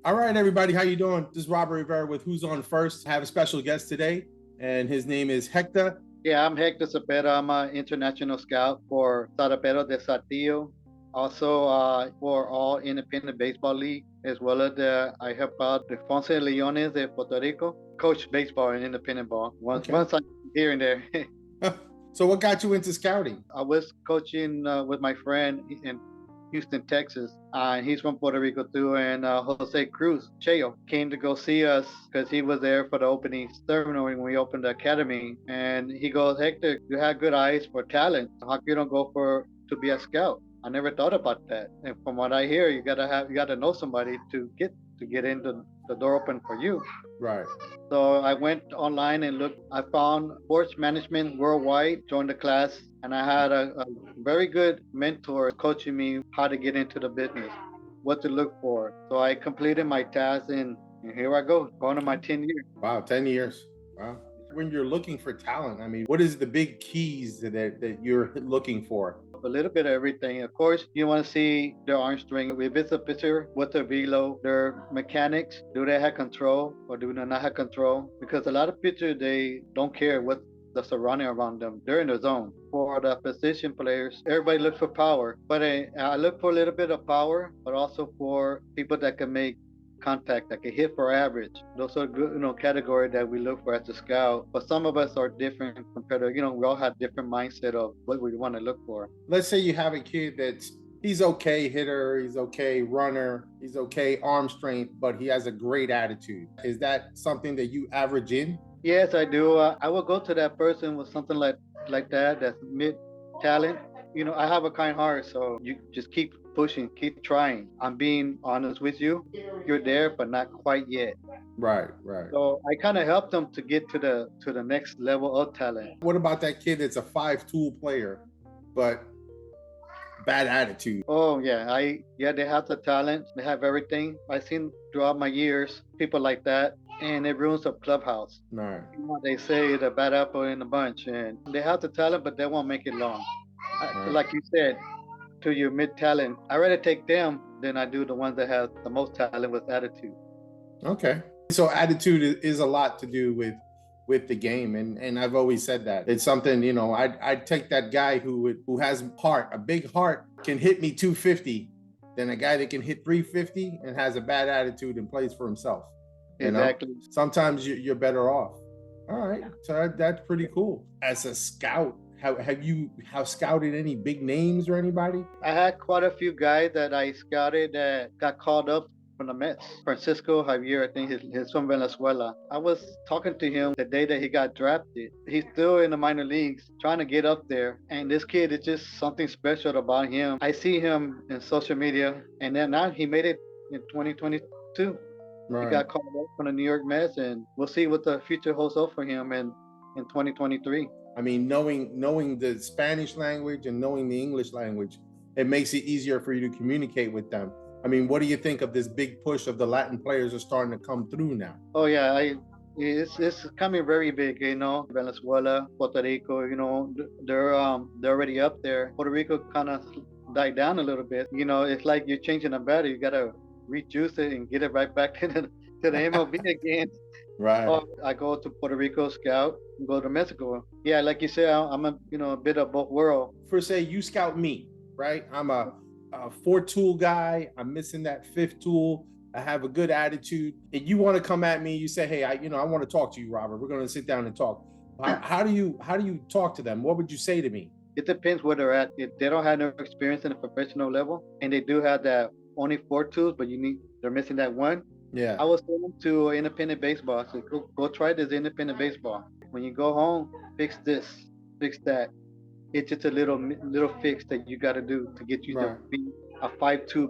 All right, everybody, how you doing? This is Robert Rivera with Who's On First. I have a special guest today, and his name is Hector. Yeah, I'm Hector Zepeda. I'm an international scout for Sarapero de Saltillo. Also, for all independent baseball league, as well as I help out the Ponce Leones de Puerto Rico, coach baseball and independent ball. Okay. Once I here and there. So what got you into scouting? I was coaching with my friend in Houston, Texas. He's from Puerto Rico too. And Jose Cruz, Cheo, came to go see us because he was there for the opening ceremony when we opened the academy. And he goes, Hector, you have good eyes for talent. How come you don't go for to be a scout? I never thought about that. And from what I hear, you gotta know somebody to get into the door open for you. Right. So I went online and looked. I found sports management worldwide, joined the class, and I had a very good mentor coaching me how to get into the business, what to look for. So I completed my task, and here I go, going to my 10 years. Wow, 10 years. Wow. When you're looking for talent, I mean, what is the big keys that you're looking for? A little bit of everything. Of course, you want to see their arm strength. If it's a pitcher, what their velo, their mechanics, do they have control or do they not have control? Because a lot of pitchers, they don't care what the surrounding around them. They're in the zone. For the position players, everybody looks for power, but I look for a little bit of power, but also for people that can make contact, that can hit for average. Those are good, category that we look for as a scout. But some of us are different compared to, we all have different mindset of what we want to look for. Let's say you have a kid he's okay hitter, he's okay runner, he's okay arm strength, but he has a great attitude. Is that something that you average in? Yes, I do. I will go to that person with something like that. That's mid talent. I have a kind heart, so you just keep pushing, keep trying. I'm being honest with you. You're there, but not quite yet. Right, right. So I kind of help them to get to the next level of talent. What about that kid that's a five-tool player, but bad attitude? Oh yeah, they have the talent, they have everything. I've seen throughout my years people like that, and it ruins a clubhouse. Right. They say the bad apple in the bunch, and they have the talent, but they won't make it long. Right. Like you said, to your mid talent, I rather take them than I do the ones that have the most talent with attitude. Okay. So attitude is a lot to do with the game, and I've always said that it's something. I'd take that guy who has a big heart, can hit me 250, than a guy that can hit 350 and has a bad attitude and plays for himself. Exactly. Sometimes you're better off. All right, so that's pretty cool. As a scout, have you scouted any big names or anybody? I had quite a few guys that I scouted that got called up from the Mets. Francisco Javier, I think he's from Venezuela. I was talking to him the day that he got drafted. He's still in the minor leagues trying to get up there. And this kid is just something special about him. I see him in social media, and then now he made it in 2022. Right. He got called up from the New York Mets, and we'll see what the future holds up for him in 2023. I mean, knowing the Spanish language and knowing the English language, it makes it easier for you to communicate with them. I mean, what do you think of this big push of the Latin players are starting to come through now? Oh yeah, it's coming very big. Venezuela, Puerto Rico. They're already up there. Puerto Rico kind of died down a little bit. It's like you're changing a battery. You gotta rejuice it and get it right back to the MLB again. Right. Or I go to Puerto Rico scout, go to Mexico. Yeah, like you said, I'm a bit of both worlds. For say you scout me, right? I'm a four-tool guy. I'm missing that fifth tool. I have a good attitude. And you want to come at me, you say, hey, I want to talk to you, Robert. We're going to sit down and talk. How do you talk to them? What would you say to me? It depends where they're at. If they don't have no experience in a professional level and they do have that only four tools, but they're missing that one. Yeah. I was send them to independent baseball. So go try this independent baseball. When you go home, fix this, fix that. It's just a little fix that you got to do to get you to be a 5-2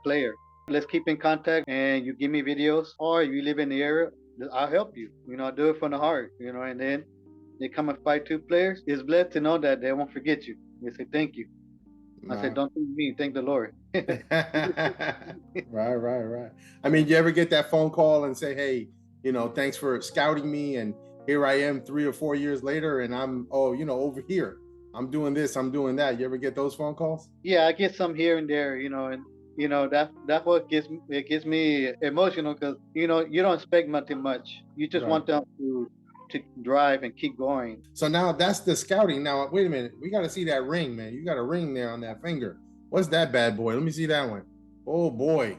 player. Let's keep in contact, and you give me videos, or you live in the area, I'll help you. I do it from the heart. And then they come at 5-2 players. It's blessed to know that they won't forget you. They say thank you. I said, don't thank me, thank the Lord. Right. I mean, you ever get that phone call and say, hey, thanks for scouting me, and here I am 3 or 4 years later, and I'm over here. I'm doing this, I'm doing that. You ever get those phone calls? Yeah, I get some here and there, and That's what gives me emotional because you don't expect nothing much. You just Right. want them to drive and keep going. So now that's the scouting. Now, wait a minute. We got to see that ring, man. You got a ring there on that finger. What's that bad boy? Let me see that one. Oh, boy.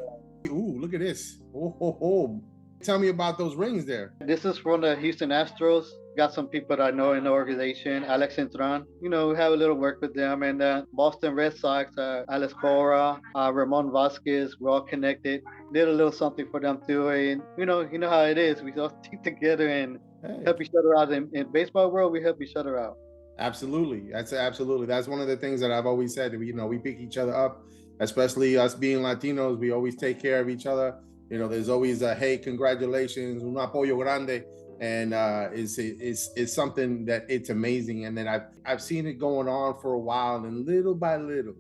Ooh, look at this. Oh, ho, ho. Tell me about those rings there. This is from the Houston Astros. Got some people that I know in the organization, Alex Intran. We have a little work with them, and Boston Red Sox, Alex Cora, Ramon Vasquez. We're all connected. Did a little something for them too, and you know how it is. We all stick together and Hey. help each other out. In baseball world, we help each other out. Absolutely. That's one of the things that I've always said. We pick each other up, especially us being Latinos. We always take care of each other. There's always a hey, congratulations, un apoyo grande, and it's something that it's amazing. And then I've seen it going on for a while, and little by little,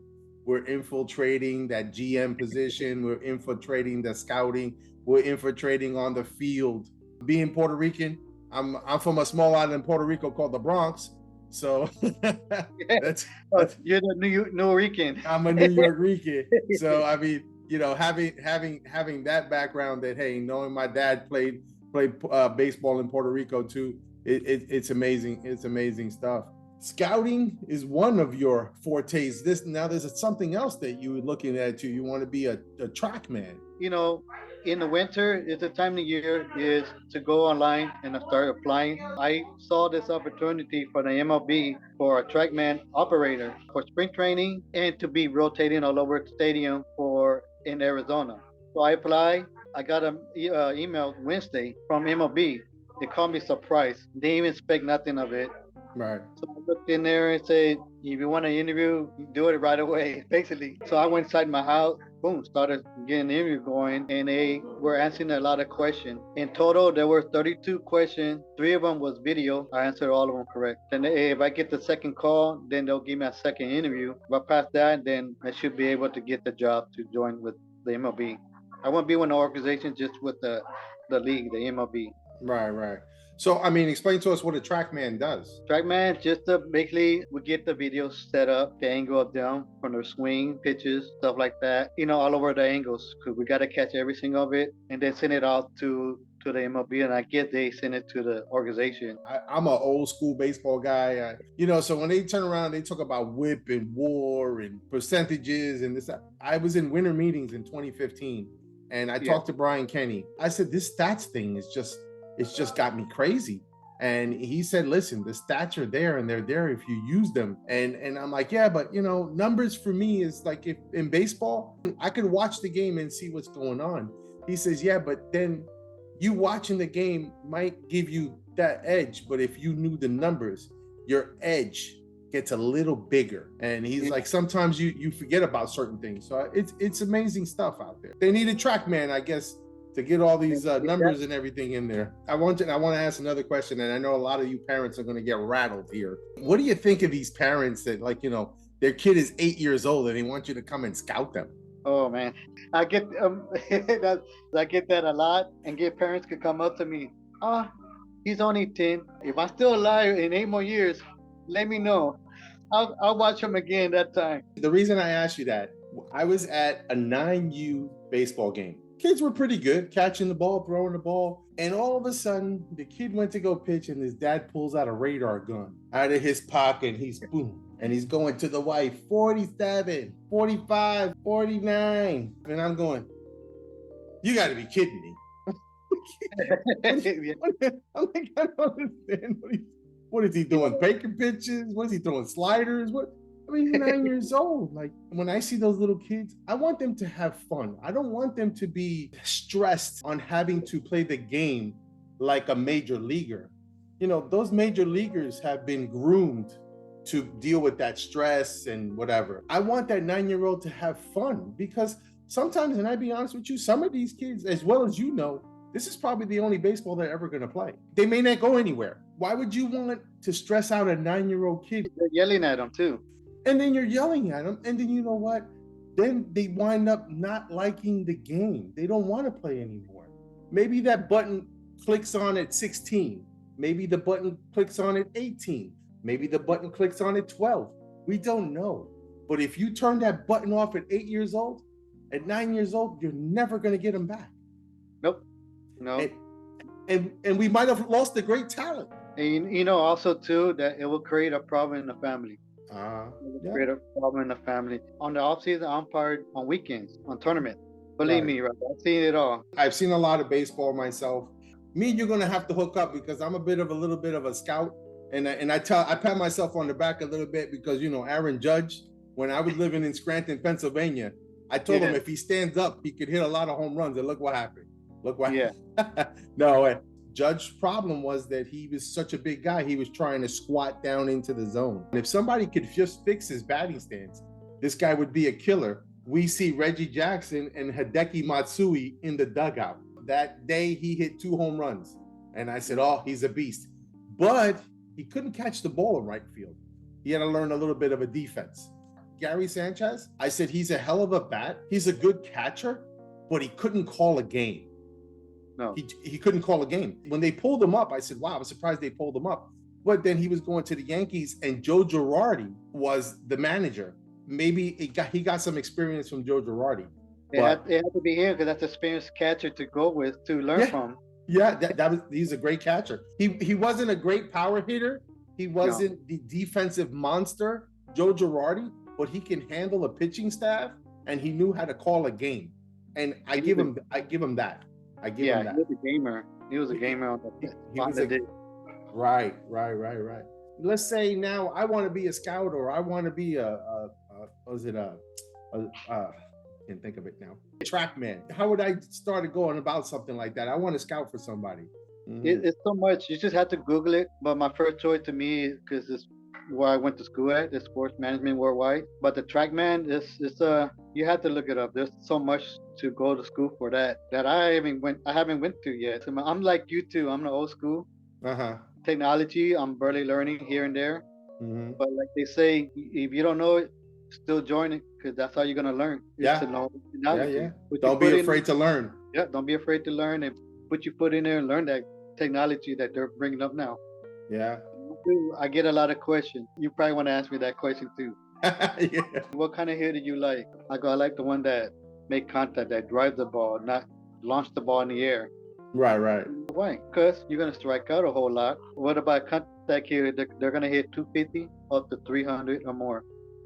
we're infiltrating that GM position. We're infiltrating the scouting. We're infiltrating on the field. Being Puerto Rican, I'm from a small island in Puerto Rico called the Bronx. So that's, that's You're the New Rican. I'm a New York Rican. So I mean, having that background that hey, knowing my dad played baseball in Puerto Rico too, it's amazing. It's amazing stuff. Scouting is one of your fortes. There's something else that you were looking at too. You want to be a track man. In the winter, it's the time of year is to go online and start applying. I saw this opportunity for the MLB for a trackman operator for spring training and to be rotating all over the stadium for in Arizona. So I applied. I got an email Wednesday from MLB. They called me surprise. They didn't even expect nothing of it. Right. So I looked in there and said, if you want to interview, do it right away, basically. So I went inside my house, boom, started getting the interview going, and they were answering a lot of questions. In total, there were 32 questions. 3 of them was video. I answered all of them correct. Then if I get the second call, then they'll give me a second interview. If I pass that, then I should be able to get the job to join with the MLB. I won't be with an organization, just with the league, the MLB. Right, right. So, I mean, explain to us what a trackman does. Trackman, just to basically we get the videos set up, the angle of them from their swing, pitches, stuff like that. All over the angles because we got to catch every single of it and then send it out to the MLB, and I guess they send it to the organization. I'm an old school baseball guy. So when they turn around, they talk about whip and WAR and percentages and this. I was in winter meetings in 2015, and I talked to Brian Kenny. I said, this stats thing it's just got me crazy. And he said, listen, the stats are there and they're there if you use them. And I'm like, yeah, but numbers for me is like if in baseball, I could watch the game and see what's going on. He says, yeah, but then you watching the game might give you that edge. But if you knew the numbers, your edge gets a little bigger. And he's like, sometimes you forget about certain things. So it's amazing stuff out there. They need a trackman, I guess, to get all these numbers and everything in there. I want to ask another question, and I know a lot of you parents are going to get rattled here. What do you think of these parents that their kid is 8 years old and they want you to come and scout them? Oh man, I get that. I get that a lot, and get parents could come up to me. Oh, he's only 10. If I'm still alive in 8 more years, let me know. I'll watch him again that time. The reason I asked you that, I was at a 9U baseball game. Kids were pretty good, catching the ball, throwing the ball. And all of a sudden, the kid went to go pitch and his dad pulls out a radar gun out of his pocket. He's boom. And he's going to the wife, 47, 45, 49. And I'm going, you got to be kidding me. I'm like, I don't understand. What is he doing? Baker pitches? What is he throwing? Sliders? What? I mean, he's 9 years old. Like when I see those little kids, I want them to have fun. I don't want them to be stressed on having to play the game like a major leaguer. Those major leaguers have been groomed to deal with that stress and whatever. I want that 9-year-old to have fun because sometimes, and I'd be honest with you, some of these kids, as well as this is probably the only baseball they're ever going to play. They may not go anywhere. Why would you want to stress out a 9-year-old kid? They're yelling at them too. And then you're yelling at them. And then you know what? Then they wind up not liking the game. They don't want to play anymore. Maybe that button clicks on at 16. Maybe the button clicks on at 18. Maybe the button clicks on at 12. We don't know. But if you turn that button off at 8 years old, At 9 years old, you're never going to get them back. Nope. No. And we might have lost a great talent. And you know, also too, that it will create a problem in the family. Yeah. Create a problem in the family. On the off season, I umpired on weekends, on tournaments. Believe me, right? I've seen it all. I've seen a lot of baseball myself. Me and you're gonna have to hook up because I'm a little bit of a scout, and I pat myself on the back a little bit because Aaron Judge, when I was living in Scranton, Pennsylvania, I told him if he stands up, he could hit a lot of home runs, and look what happened. Look what. Yeah. No, Judge's problem was that he was such a big guy. He was trying to squat down into the zone. And if somebody could just fix his batting stance, this guy would be a killer. We see Reggie Jackson and Hideki Matsui in the dugout. That day, he hit 2 home runs. And I said, oh, he's a beast. But he couldn't catch the ball in right field. He had to learn a little bit of a defense. Gary Sanchez, I said, he's a hell of a bat. He's a good catcher, but he couldn't call a game. No, he couldn't call a game. When they pulled him up, I said, wow, I was surprised they pulled him up. But then he was going to the Yankees, and Joe Girardi was the manager. Maybe he got some experience from Joe Girardi. It had to be him because that's an experienced catcher to go with to learn from. Yeah, he's a great catcher. He wasn't a great power hitter. He wasn't the defensive monster, Joe Girardi, but he can handle a pitching staff, and he knew how to call a game. And I give him that. I give him that. He was a gamer. He was a gamer. Right. Let's say now I want to be a scout, or I want to be can't think of it now. Trackman. How would I start going about something like that? I want to scout for somebody. It's so much. You just have to Google it. But my first choice to me, because it's where I went to school at, is sports management worldwide. But the Trackman, you have to look it up. There's so much to go to school for that I haven't went to yet. So I'm like you too. I'm the old school. Technology, I'm barely learning here and there. But like they say, if you don't know it, still join it, because that's how you're gonna learn. To know technology. Don't be afraid to learn. Yeah, don't be afraid to learn, and put your foot in there and learn that technology that they're bringing up now. Yeah. I get a lot of questions. You probably want to ask me that question too. What kind of hitter do you like? I like the one that make contact, that drives the ball, not launch the ball in the air. Right. Why? Because you're gonna strike out a whole lot. What about contact here? They're gonna hit 250 up to 300 or more.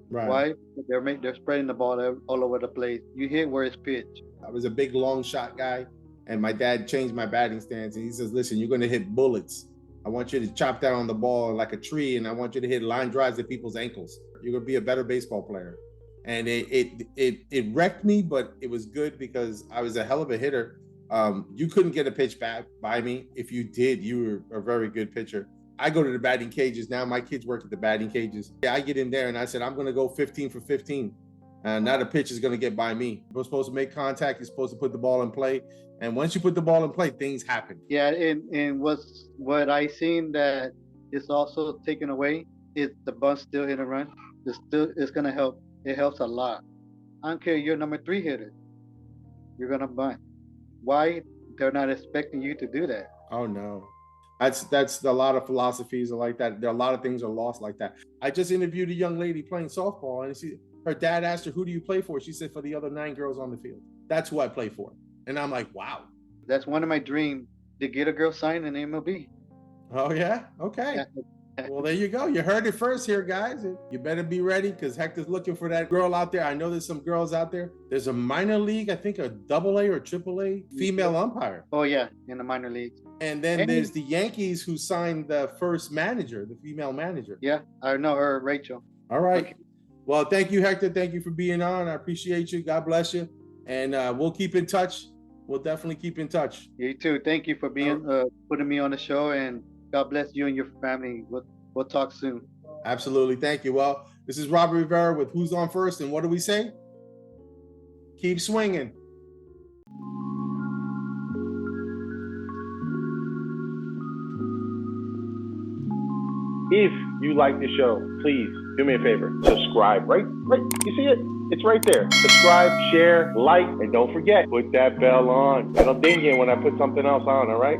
Right. Why? They're spreading the ball all over the place. You hit where it's pitched. I was a big long shot guy, and my dad changed my batting stance, and he says, listen, you're gonna hit bullets. I want you to chop down on the ball like a tree, and I want you to hit line drives at people's ankles. You're gonna be a better baseball player. And it wrecked me, but it was good because I was a hell of a hitter. You couldn't get a pitch back by me. If you did, you were a very good pitcher. I go to the batting cages now. My kids work at the batting cages. I get in there and I said, I'm going to go 15 for 15. Not a pitch is going to get by me. We're supposed to make contact. You're supposed to put the ball in play. And once you put the ball in play, things happen. Yeah, and what I seen that is also taken away is the bunt still hit and run. It's going to help. It helps a lot. I don't care, you're number 3 hitter. You're going to bunt. Why? They're not expecting you to do that. Oh, no. That's a lot of philosophies are like that. There are a lot of things are lost like that. I just interviewed a young lady playing softball, and her dad asked her, who do you play for? She said, for the other 9 girls on the field. That's who I play for. And I'm like, wow. That's one of my dreams, to get a girl signed in MLB. Oh, yeah? Okay. Well, there you go. You heard it first here, guys. You better be ready, because Hector's looking for that girl out there. I know there's some girls out there. There's a minor league, I think a AA or AAA female umpire. Oh, yeah, in the minor leagues. And then there's the Yankees who signed the first manager, the female manager. Yeah, I know her, Rachel. All right. Okay. Well, thank you, Hector. Thank you for being on. I appreciate you. God bless you. And we'll keep in touch. We'll definitely keep in touch. You too. Thank you for being putting me on the show, and God bless you and your family. We'll talk soon. Absolutely. Thank you. Well, this is Robert Rivera with Who's On First, and what do we say? Keep swinging. If you like the show, please do me a favor. Subscribe. Right? You see it? It's right there. Subscribe, share, like, and don't forget, put that bell on. It'll ding you when I put something else on, all right?